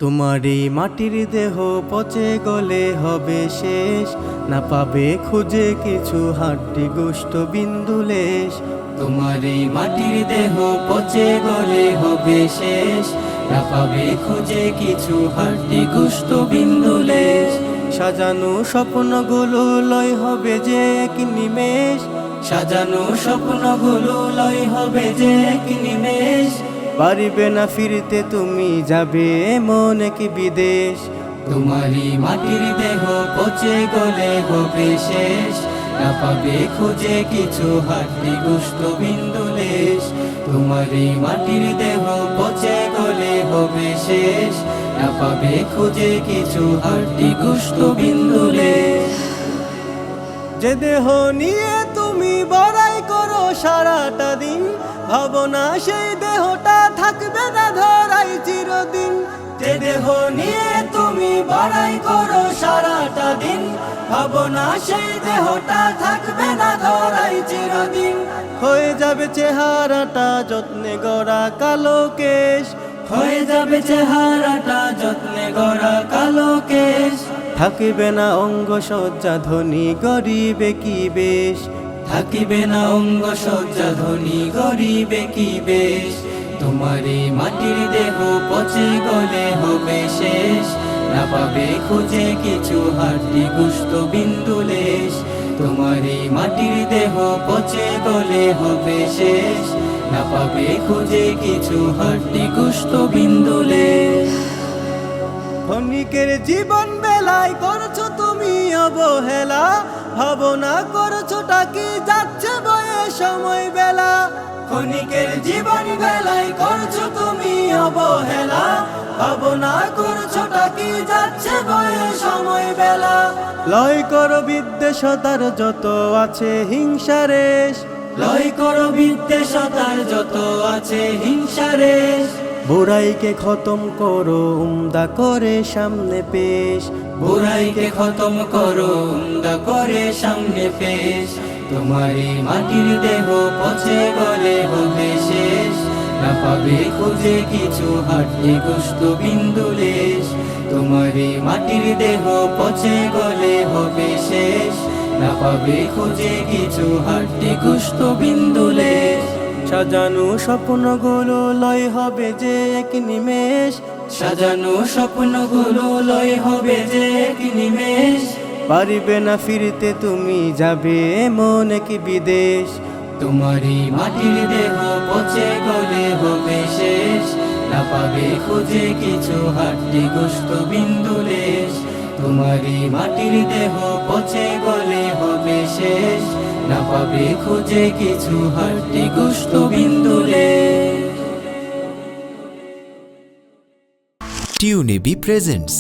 তোমার এই মাটির দেহ পচে গলে হবে শেষ, না পাবে খুঁজে কিছু হাড্ডি গোশত বিন্দুলেশ। তোমার এই মাটির দেহ পচে গলে হবে শেষ, না পাবে খুঁজে কিছু হাড্ডি গোশত বিন্দুলেশ। সাজানো স্বপ্নগুলো লয় হবে যে এক নিমেষ, সাজানো স্বপ্নগুলো লয় হবে যে এক নিমেষ। পারিবে না ফিরতে তুমি যাবে এমন এক বিদেশ। তোমারই মাটির দেহ পচে গলে হবে শেষ, না পাবে খুঁজে কিছু হাড্ডি গোশত বিন্দুলেশ। তোমারই মাটির দেহ পচে গলে হবে শেষ, না পাবে খুঁজে কিছু হাড্ডি গোশত বিন্দুলেশ। যে দেহ নিয়ে তুমি বড়াই করো সারাটা দিন, ভাবনা সেই দেহটা থাকবে না ধরাই চিরদিন। যে দেহ নিয়ে তুমি বড়াই করো সারাটা দিন, ভাবনা সেই দেহটা থাকবে না ধরাই চিরদিন। হয়ে যাবে চেহারাটা যত্নে গড়া কালো কেশ, হয়ে যাবে চেহারাটা যত্নে গড়া কালো কেশ। থাকিবে না অঙ্গ সজ্জা ধনী গরিবে কি বেশ। থাকিবে না অঙ্গ সজ্জা ধনী গরিবে কি বেশ। তোমারই মাটির দেহ পচে গলে হবে শেষ, না পাবে খুঁজে কিছু হাড্ডি গোশত বিন্দুলেশ। তোমারই মাটির দেহ পচে গলে হবে শেষ, না পাবে খুঁজে কিছু হাড্ডি গোশত বিন্দুলেশ। ক্ষণিকের জীবন বেলায় করছো তুমি অবহেলা, ভাবনা করছো টাকি যাচ্ছে বয়ে সময় বেলা। ক্ষণিকের জীবন বেলায় করছো তুমি অবহেলা, ভাবনা করছো টাকি যাচ্ছে বয়ে সময় বেলা। লয় করো বিদ্বেষতার যত আছে হিংসা রেশ, লয় করো বিদ্বেষতার যত আছে হিংসা রেশ। বুড়াইকে খতম করো উমদা করে সামনে পেশ। বুড়াইকে খতম করো উমদা করে সামনে পেশ। তোমারই মাটির দেহ পচে গলে হবে শেষ, না পাবে খুঁজে কিছু হাড্ডি গোশত বিন্দুলেশ। তোমারই মাটির দেহ পচে গলে হবে শেষ, না পাবে খুঁজে কিছু হাড্ডি গোশত বিন্দুলেশ। সাজানো স্বপ্নগুলো লয় হবে যে এক নিমেষ, সাজানো স্বপ্নগুলো লয় হবে যে এক নিমেষ। পারিবে না ফিরতে তুমি যাবে এমন এক বিদেশ। তোমারই মাটির দেহ পচে গলে হবে শেষ, না পাবে খুঁজে কিছু হাড্ডি গোশত বিন্দুলেশ। তোমারই মাটির দেহ পচে গলে হবে শেষ, না পাবে খুঁজে কিছু হাড্ডি গোশত বিন্দুলেশ। টিউনিবি প্রেজেন্টস।